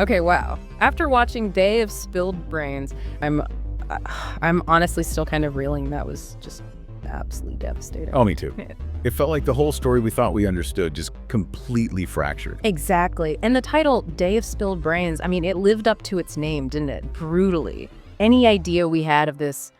Okay, wow. After watching Day of Spilled Brains, I'm honestly still kind of reeling. That was just absolutely devastating. Oh, me too. It felt like the whole story we thought we understood just completely fractured. Exactly. And the title, Day of Spilled Brains, I mean, it lived up to its name, didn't it? Brutally. Any idea we had of this,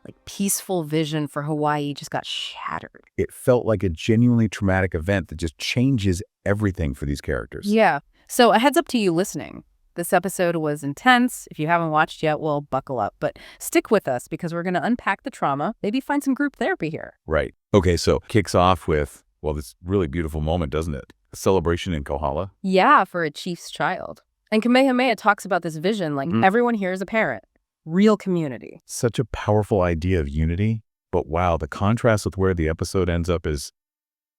like, peaceful vision for Hawaii just got shattered. It felt like a genuinely traumatic event that just changes everything for these characters. Yeah. So a heads up to you listening. This episode was intense. If you haven't watched yet, well, buckle up. But stick with us because we're going to unpack the trauma, maybe find some group therapy here. Right. Okay, so kicks off with, well, this really beautiful moment, doesn't it? A celebration in Kohala. Yeah, for a chief's child. And Kamehameha talks about this vision like everyone here is a parent. Real community. Such a powerful idea of unity. But wow, the contrast with where the episode ends up is,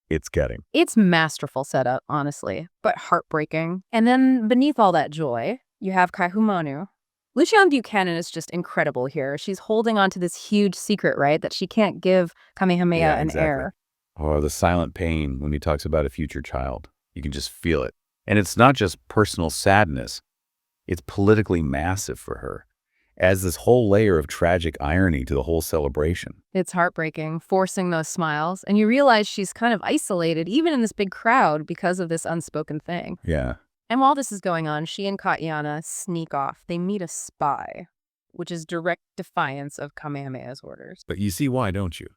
it's getting. It's masterful setup, honestly, but heartbreaking. And then beneath all that joy, you have Kaihumanu. Lucian Buchanan is just incredible here. She's holding on to this huge secret, right? That she can't give Kamehameha an heir. Oh, the silent pain when he talks about a future child. You can just feel it. And it's not just personal sadness. It's politically massive for her. Adds this whole layer of tragic irony to the whole celebration. It's heartbreaking, forcing those smiles. And you realize she's kind of isolated, even in this big crowd, because of this unspoken thing. Yeah. And while this is going on, she and Ka'iana sneak off. They meet a spy, which is direct defiance of Kamehameha's orders. But you see why, don't you?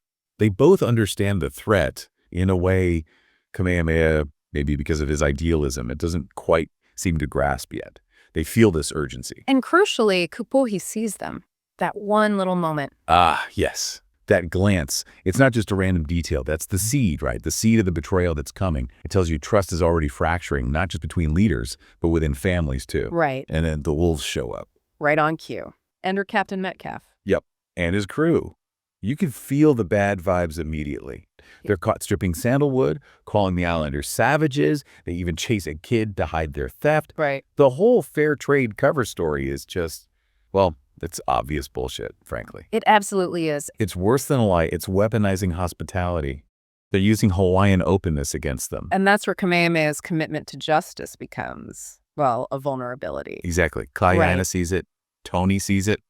They both understand the threat in a way Kamehameha, maybe because of his idealism, it doesn't quite seem to grasp yet. They feel this urgency. And crucially, Kupuohi sees them. That one little moment. Ah, yes. That glance. It's not just a random detail. That's the seed, right? The seed of the betrayal that's coming. It tells you trust is already fracturing, not just between leaders, but within families too. Right. And then the wolves show up. Right on cue. Enter Captain Metcalfe. Yep. And his crew. You can feel the bad vibes immediately. They're caught stripping sandalwood, calling the islanders savages. They even chase a kid to hide their theft. Right. The whole fair trade cover story is just, well, it's obvious bullshit, frankly. It absolutely is. It's worse than a lie. It's weaponizing hospitality. They're using Hawaiian openness against them. And that's where Kamehameha's commitment to justice becomes, well, a vulnerability. Exactly. Ka'iana sees it. Tony sees it.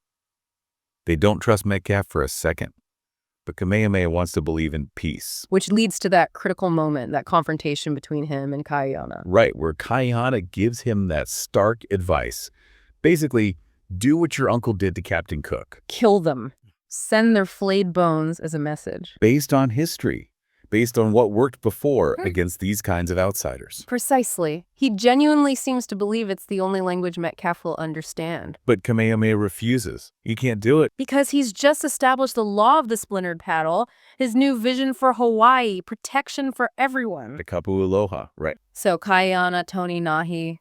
They don't trust Metcalfe for a second. But Kamehameha wants to believe in peace. Which leads to that critical moment, that confrontation between him and Ka'iana. Right, where Ka'iana gives him that stark advice. Basically, do what your uncle did to Captain Cook. Kill them. Send their flayed bones as a message. Based on history. Based on what worked before against these kinds of outsiders. Precisely. He genuinely seems to believe it's the only language Metcalfe will understand. But Kamehameha refuses. He can't do it. Because he's just established the law of the Splintered Paddle, his new vision for Hawaii, protection for everyone. The kapu aloha, right. So Ka'iana, Tony, Nahi,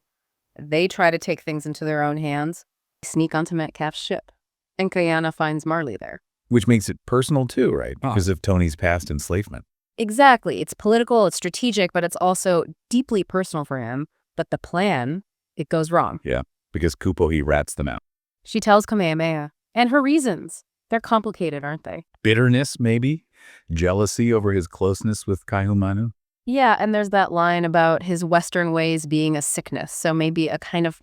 they try to take things into their own hands. They sneak onto Metcalfe's ship. And Ka'iana finds Marley there. Which makes it personal too, right? Because of Tony's past enslavement. Exactly. It's political, it's strategic, but it's also deeply personal for him. But the plan, it goes wrong. Yeah, because Kupuohi rats them out. She tells Kamehameha. And her reasons. They're complicated, aren't they? Bitterness, maybe? Jealousy over his closeness with Kaihumanu? Yeah, and there's that line about his Western ways being a sickness. So maybe a kind of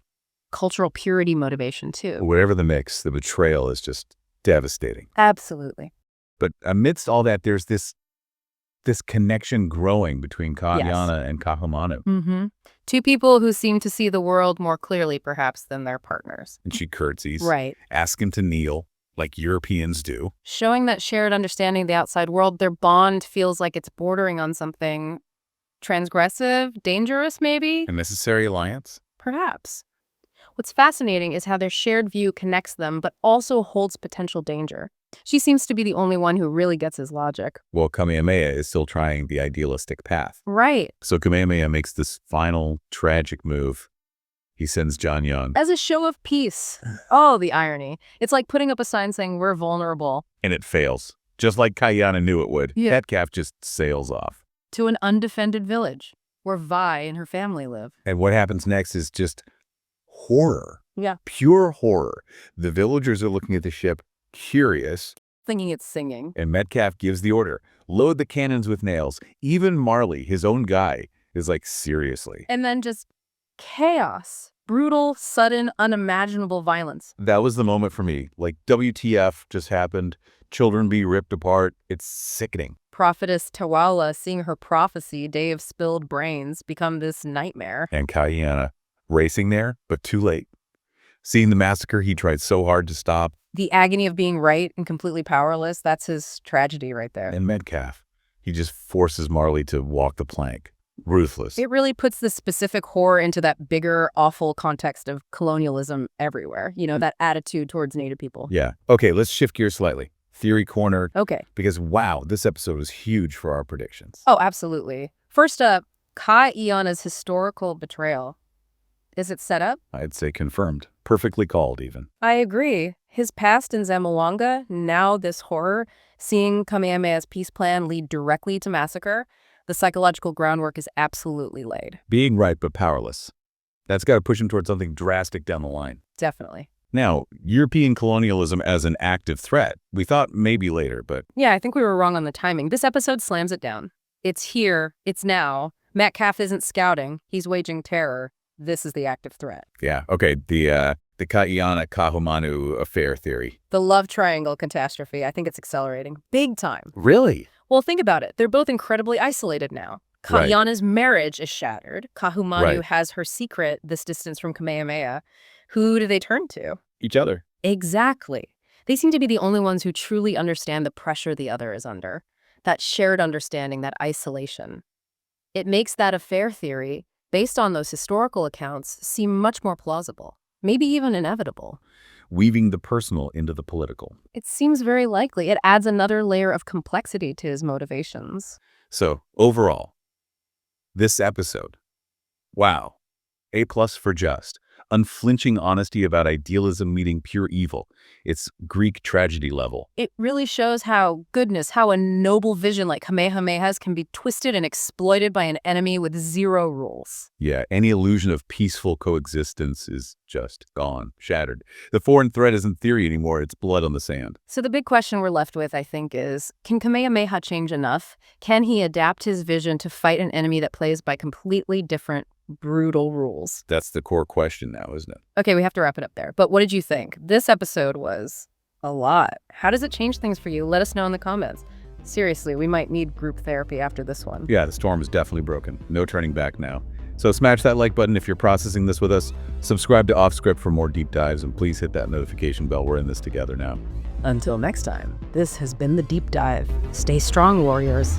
cultural purity motivation, too. Whatever the mix, the betrayal is just devastating. Absolutely. But amidst all that, there's this connection growing between Ka'iana and Kahumanu. Two people who seem to see the world more clearly, perhaps, than their partners. And she curtsies. Right. Ask him to kneel, like Europeans do. Showing that shared understanding of the outside world, their bond feels like it's bordering on something transgressive, dangerous, maybe? A necessary alliance? Perhaps. What's fascinating is how their shared view connects them, but also holds potential danger. She seems to be the only one who really gets his logic. Well, Kamehameha is still trying the idealistic path. Right. So Kamehameha makes this final tragic move. He sends John Young. As a show of peace. Oh, the irony. It's like putting up a sign saying we're vulnerable. And it fails. Just like Ka'iana knew it would. Yeah. Metcalfe just sails off. To an undefended village where Vi and her family live. And what happens next is just horror. Yeah. Pure horror. The villagers are looking at the ship, curious. Thinking it's singing. And Metcalfe gives the order. Load the cannons with nails. Even Marley, his own guy, is like, seriously. And then just chaos. Brutal, sudden, unimaginable violence. That was the moment for me. Like, WTF just happened. Children be ripped apart. It's sickening. Prophetess Tawala seeing her prophecy, Day of Spilled Brains, become this nightmare. And Kamehameha racing there, but too late. Seeing the massacre he tried so hard to stop. The agony of being right and completely powerless, that's his tragedy right there. And Metcalfe, he just forces Marley to walk the plank. Ruthless. It really puts the specific horror into that bigger, awful context of colonialism everywhere. You know, that attitude towards Native people. Yeah. Okay, let's shift gears slightly. Theory corner. Okay. Because, wow, this episode was huge for our predictions. Oh, absolutely. First up, Ka-Iana's historical betrayal. Is it set up? I'd say confirmed. Perfectly called, even. I agree. His past in Zamboanga, now this horror, seeing Kamehameha's peace plan lead directly to massacre, the psychological groundwork is absolutely laid. Being right but powerless. That's got to push him towards something drastic down the line. Definitely. Now, European colonialism as an active threat. We thought maybe later, but... Yeah, I think we were wrong on the timing. This episode slams it down. It's here. It's now. Metcalfe isn't scouting. He's waging terror. This is the active threat. Yeah, okay, the Ka'iana-Kahumanu affair theory. The love triangle catastrophe. I think it's accelerating. Big time. Really? Well, think about it. They're both incredibly isolated now. Right. Ka'iana's marriage is shattered. Kahumanu Right. has her secret, this distance from Kamehameha. Who do they turn to? Each other. Exactly. They seem to be the only ones who truly understand the pressure the other is under. That shared understanding, that isolation. It makes that affair theory, based on those historical accounts, seem much more plausible. Maybe even inevitable. Weaving the personal into the political. It seems very likely. It adds another layer of complexity to his motivations. So, overall, this episode, wow, A+ for just. Unflinching honesty about idealism meeting pure evil. It's Greek tragedy level. It really shows how a noble vision like Kamehameha's can be twisted and exploited by an enemy with zero rules. Yeah, any illusion of peaceful coexistence is just gone, shattered. The foreign threat isn't theory anymore, it's blood on the sand. So the big question we're left with, I think, is, can Kamehameha change enough? Can he adapt his vision to fight an enemy that plays by completely different, brutal rules? That's the core question now, isn't it? Okay, we have to wrap it up there. But what did you think? This episode was a lot. How does it change things for you? Let us know in the comments. Seriously, we might need group therapy after this one. Yeah, the storm is definitely broken. No turning back now. So smash that like button if you're processing this with us. Subscribe to Offscript for more deep dives, and please hit that notification bell. We're in this together now. Until next time, this has been The Deep Dive. Stay strong, warriors.